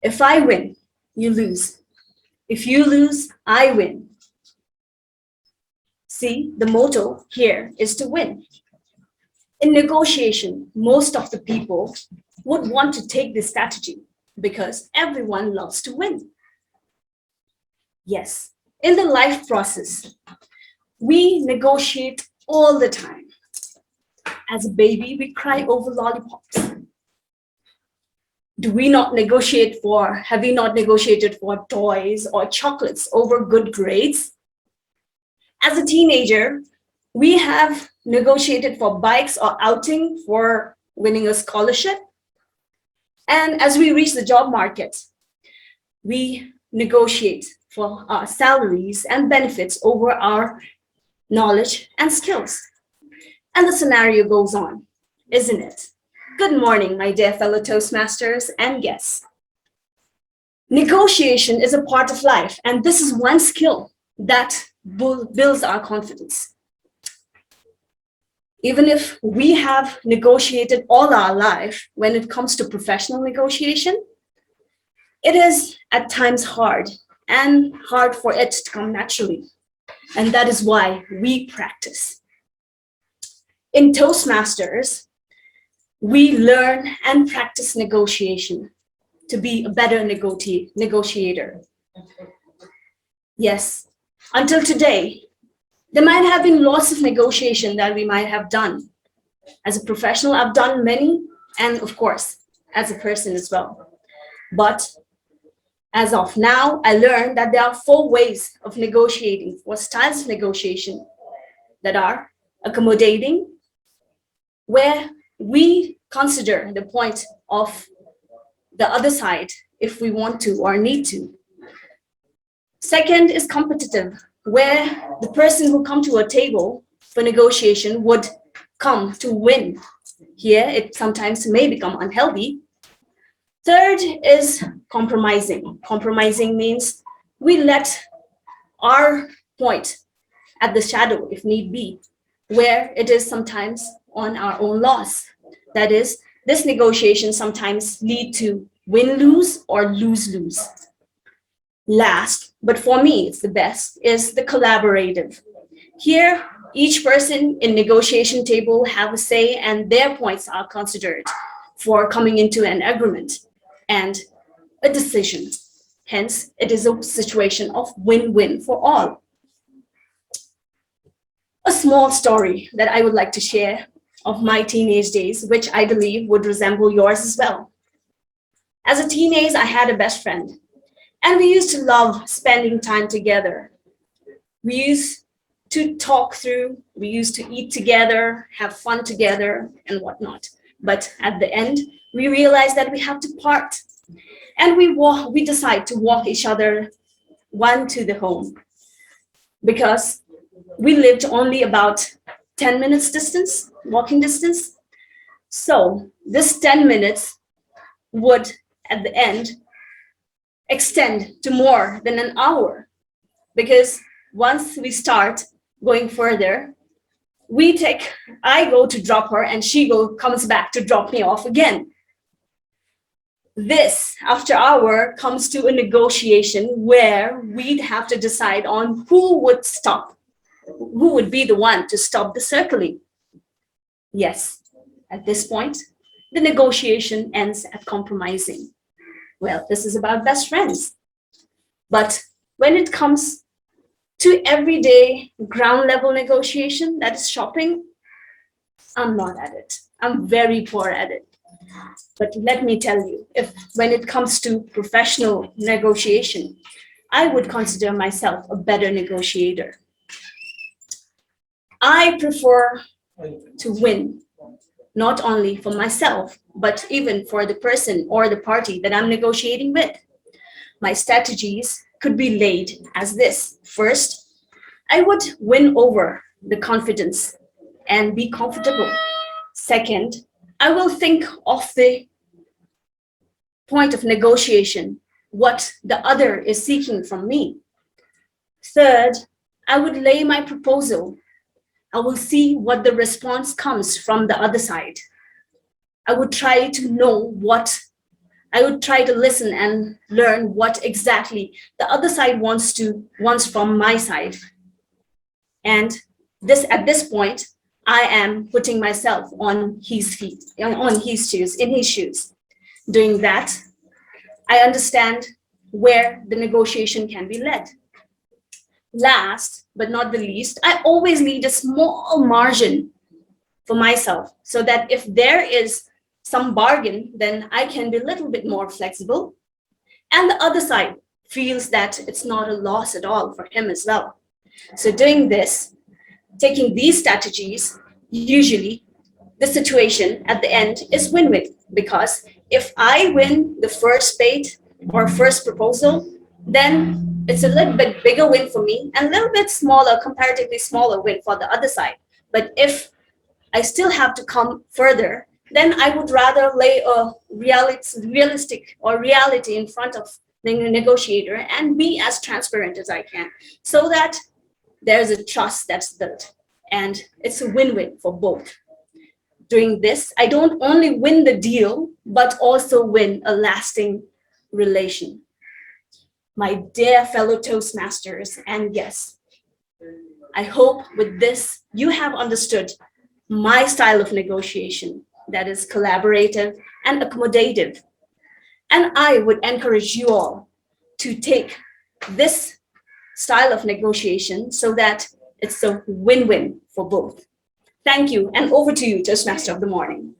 If I win, you lose. If you lose, I win. See, the motto here is to win. In negotiation, most of the people would want to take this strategy because everyone loves to win. Yes, in the life process, we negotiate all the time. As a baby, we cry over lollipops. Have we not negotiated for toys or chocolates over good grades? As a teenager, we have negotiated for bikes or outing for winning a scholarship. And as we reach the job market, we negotiate for our salaries and benefits over our knowledge and skills. And the scenario goes on, isn't it? Good morning, my dear fellow Toastmasters and guests. Negotiation is a part of life, and this is one skill that builds our confidence. Even if we have negotiated all our life, when it comes to professional negotiation, it is at times hard for it to come naturally. And that is why we practice. In Toastmasters, we learn and practice negotiation to be a better negotiator. Yes, until today, there might have been lots of negotiation that we might have done. As a professional, I've done many, and of course, as a person as well. But as of now, I learned that there are 4 ways of negotiating, 4 styles of negotiation that are accommodating, where we consider the point of the other side if we want to or need to. Second is competitive, where the person who come to a table for negotiation would come to win. Here, it sometimes may become unhealthy. Third is compromising. Compromising means we let our point at the shadow, if need be, where it is sometimes on our own loss. That is, this negotiation sometimes lead to win-lose or lose-lose. Last, but for me, it's the best, is the collaborative. Here, each person in negotiation table have a say and their points are considered for coming into an agreement and a decision. Hence, it is a situation of win-win for all. A small story that I would like to share of my teenage days, which I believe would resemble yours as well. As a teenager, I had a best friend, and we used to love spending time together. We used to talk through, we used to eat together, have fun together, and whatnot. But at the end, we realized that we have to part, and we decide to walk each other one to the home, because we lived only about 10 minutes distance, walking distance. So this 10 minutes would, at the end, extend to more than an hour, because once we start going further, I go to drop her and she comes back to drop me off again. This, after hour, comes to a negotiation where we'd have to decide on who would be the one to stop the circling. Yes, at this point, the negotiation ends at compromising. Well, this is about best friends. But when it comes to everyday ground level negotiation, that is shopping, I'm not at it. I'm very poor at it. But let me tell you, when it comes to professional negotiation, I would consider myself a better negotiator. I prefer to win, not only for myself, but even for the person or the party that I'm negotiating with. My strategies could be laid as this. First, I would win over the confidence and be comfortable. Second, I will think of the point of negotiation, what the other is seeking from me. Third, I would lay my proposal. I will see what the response comes from the other side. I would try to know what I would try to listen and learn what exactly the other side wants from my side. And at this point, I am putting myself on his feet, on his shoes, in his shoes. Doing that, I understand where the negotiation can be led. Last but not the least, I always leave a small margin for myself so that if there is some bargain, then I can be a little bit more flexible. And the other side feels that it's not a loss at all for him as well. So doing this, taking these strategies, usually the situation at the end is win-win, because if I win the first bait or first proposal, then it's a little bit bigger win for me and a little bit smaller, comparatively smaller win for the other side. But if I still have to come further, then I would rather lay a realistic or reality in front of the negotiator and be as transparent as I can, so that there's a trust that's built and it's a win-win for both. Doing this, I don't only win the deal, but also win a lasting relation. My dear fellow Toastmasters and guests, I hope with this you have understood my style of negotiation, that is collaborative and accommodative. And I would encourage you all to take this style of negotiation so that it's a win-win for both. Thank you, and over to you, Toastmaster of the Morning.